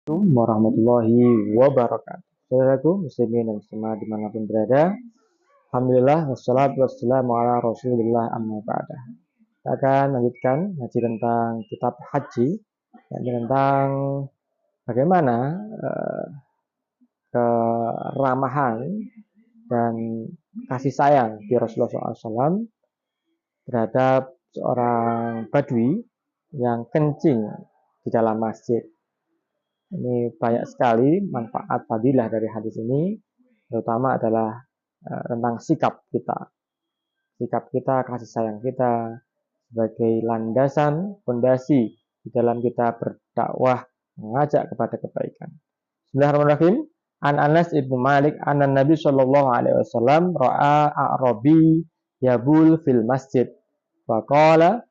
Assalamualaikum warahmatullahi wabarakatuh. Saudaraku muslimin dan muslimah dimanapun berada, alhamdulillah wassalatu wassalamu ala rasulillah amma ba'dah. Kita akan lanjutkan ngaji tentang kitab haji, yakni tentang bagaimana keramahan dan kasih sayang di Rasulullah SAW terhadap seorang badui yang kencing di dalam masjid. Ini banyak sekali manfaat fadilah dari hadis ini, terutama adalah tentang sikap kita, kasih sayang kita sebagai landasan, fondasi di dalam kita berdakwah, mengajak kepada kebaikan. Bismillahirrahmanirrahim. An Anas ibnu Malik, anna Nabi Shallallahu Alaihi Wasallam ra'a a'rabi yabul fil masjid, wa qala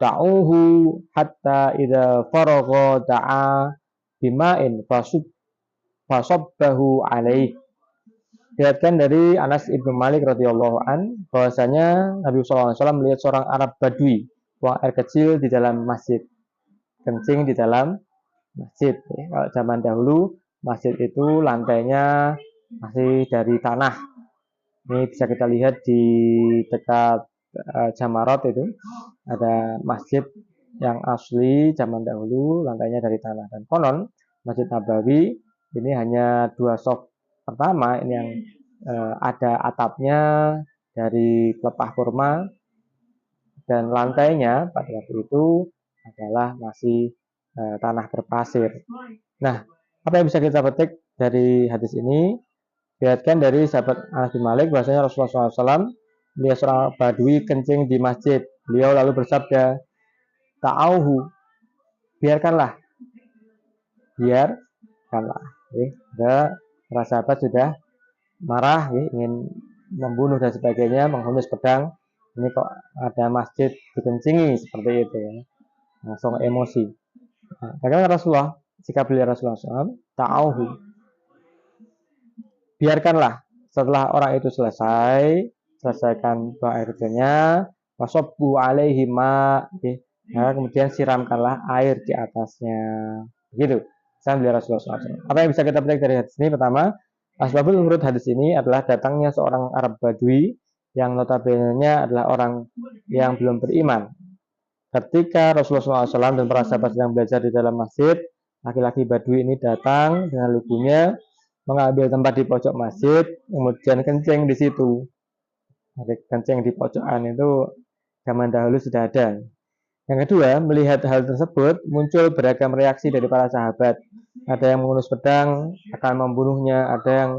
ta'uhu hatta idza faragha da'a bima'in fasabbahu alaih. Diriwayatkan dari Anas ibnu Malik radhiyallahu an bahwasanya Nabi SAW melihat seorang Arab Badui buang air kecil di dalam masjid, kencing di dalam masjid. Kalau zaman dahulu masjid itu lantainya masih dari tanah. Ini bisa kita lihat di dekat Jamarot itu ada masjid yang asli zaman dahulu lantainya dari tanah, dan konon Masjid Nabawi ini hanya 2 soft pertama ini yang ada atapnya dari pelepah kurma, dan lantainya pada waktu itu adalah masih tanah berpasir. Nah, apa yang bisa kita petik dari hadis ini? Diriwayatkan dari sahabat Anas bin Malik bahwasanya Rasulullah SAW melihat seorang badui kencing di masjid. Beliau lalu bersabda, ta'auhu, biarkanlah. Para sahabat sudah marah, ingin membunuh dan sebagainya, menghunus pedang. Ini kok ada masjid dikencingi seperti itu, ya. Langsung emosi. Bagaimana Rasulullah, sikap beliau Rasulullah SAW, ta'auhu, biarkanlah. Setelah orang itu selesaikan doa air kecilnya, wasabbu alaihi ma, kemudian siramkanlah air di atasnya. Begitu. Saya beliau Rasulullah SAW. Apa yang bisa kita petik dari hadis ini? Pertama, asbabul wurud hadis ini adalah datangnya seorang Arab Badui yang notabene adalah orang yang belum beriman. Ketika Rasulullah SAW dan para sahabat sedang belajar di dalam masjid, laki-laki Badui ini datang dengan lugunya, mengambil tempat di pojok masjid, kemudian kencing di situ. Kencing di pojokan itu zaman dahulu sudah ada. Yang kedua, melihat hal tersebut, muncul beragam reaksi dari para sahabat. Ada yang menghunus pedang, akan membunuhnya, ada yang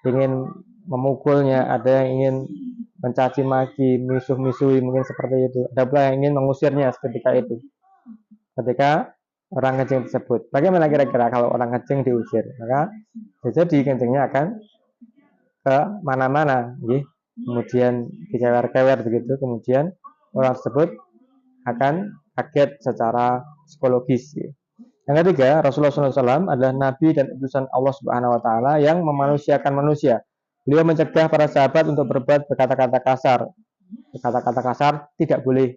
ingin memukulnya, ada yang ingin mencaci maki, misuh-misuhi, mungkin seperti itu. Ada pula yang ingin mengusirnya ketika itu, ketika orang kencing tersebut. Bagaimana kira-kira kalau orang kencing diusir? Maka jadi kencingnya akan ke mana-mana, kemudian dikewer-kewer begitu, kemudian orang tersebut akan kaget secara psikologis. Yang ketiga, Rasulullah SAW adalah Nabi dan utusan Allah Subhanahu Wa Taala yang memanusiakan manusia. Beliau mencegah para sahabat untuk berkata-kata kasar. Kata-kata kasar tidak boleh,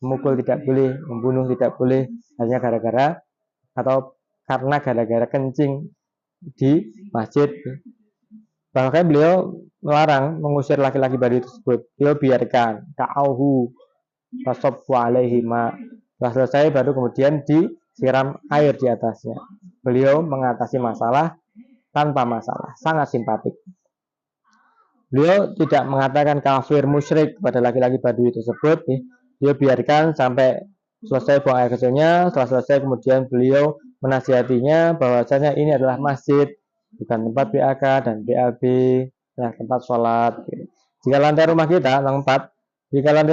memukul tidak boleh, membunuh tidak boleh, hanya gara-gara kencing di masjid. Bahkan beliau melarang mengusir laki-laki Badui tersebut. Beliau biarkan, ta'auhu fasabbu alaihi ma. Setelah selesai baru kemudian disiram air di atasnya. Beliau mengatasi masalah tanpa masalah, sangat simpatik. Beliau tidak mengatakan kafir musyrik kepada laki-laki Badui tersebut. Beliau biarkan sampai selesai buang air kecilnya. Setelah selesai kemudian beliau menasihatinya bahwasanya ini adalah masjid, bukan tempat BAK dan BAB, ya, tempat sholat. Jika lantai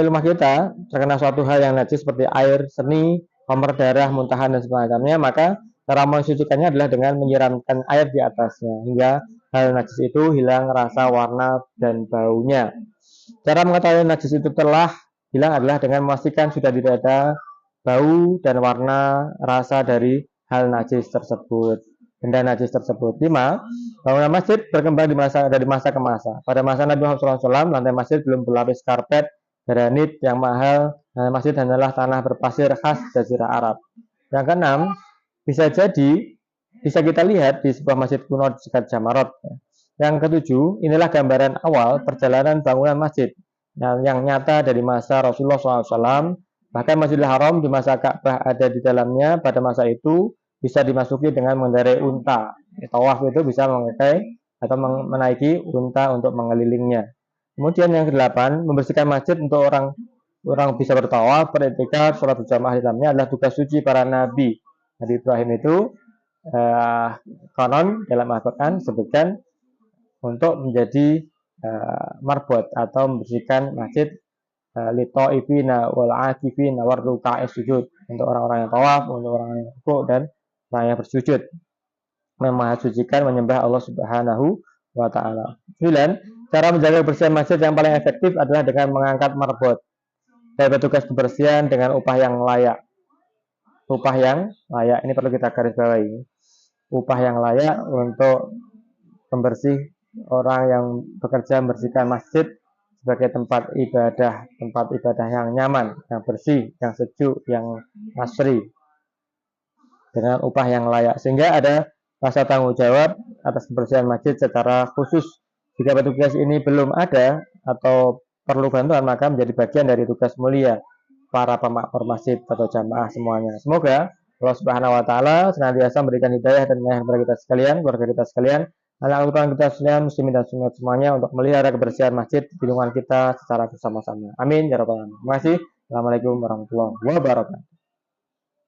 rumah kita terkena suatu hal yang najis seperti air seni, komer darah, muntahan dan semacamnya, maka cara mensucikannya adalah dengan menyiramkan air di atasnya hingga hal najis itu hilang rasa, warna dan baunya. Cara mengetahui najis itu telah hilang adalah dengan memastikan sudah tidak ada bau dan warna rasa dari hal najis tersebut, benda najis tersebut. 5. Bangunan masjid berkembang dari masa ke masa. Pada masa Nabi Muhammad SAW, lantai masjid belum berlapis karpet granit yang mahal. Masjid hanyalah tanah berpasir khas Jazirah Arab. Yang keenam, bisa jadi bisa kita lihat di sebuah masjid kuno di dekat Jamarot. Yang ketujuh, inilah gambaran awal perjalanan bangunan masjid yang nyata dari masa Rasulullah SAW. Bahkan Masjidil Haram di masa Ka'bah ada di dalamnya pada masa itu bisa dimasuki dengan mengendarai unta. Tawaf itu bisa memakai atau menaiki unta untuk mengelilingnya. Kemudian yang kedelapan, membersihkan masjid untuk orang bisa bertawaf, beriktikaf, sholat berjamaah di dalamnya adalah tugas suci para nabi. Nabi Ibrahim itu konon dalam Al-Quran sebutkan untuk menjadi marbot atau membersihkan masjid lito'ifina wal'akifina warruka'i sujud, untuk orang-orang yang tawaf, untuk orang yang rukuk dan orang yang bersujud, memahasucikan menyembah Allah Subhanahu wa ta'ala. 9. Cara menjaga kebersihan masjid yang paling efektif adalah dengan mengangkat marbot dan petugas kebersihan dengan upah yang layak. Upah yang layak ini perlu kita garis bawahi. Upah yang layak untuk pembersih, orang yang bekerja membersihkan masjid sebagai tempat ibadah yang nyaman, yang bersih, yang sejuk, yang asri, dengan upah yang layak, sehingga ada rasa tanggung jawab atas kebersihan masjid secara khusus. Jika petugas ini belum ada atau perlu bantuan, maka menjadi bagian dari tugas mulia para pemakmur masjid atau jamaah semuanya. Semoga Allah Subhanahu wa taala senantiasa memberikan hidayah dan hidayah kepada kita sekalian, keluarga kita sekalian, anak-anak kita sekalian, muslimin dan muslimat semuanya, untuk melihara kebersihan masjid di lingkungan kita secara bersama-sama. Amin ya rabbal alamin. Terima kasih. Assalamualaikum warahmatullahi wabarakatuh.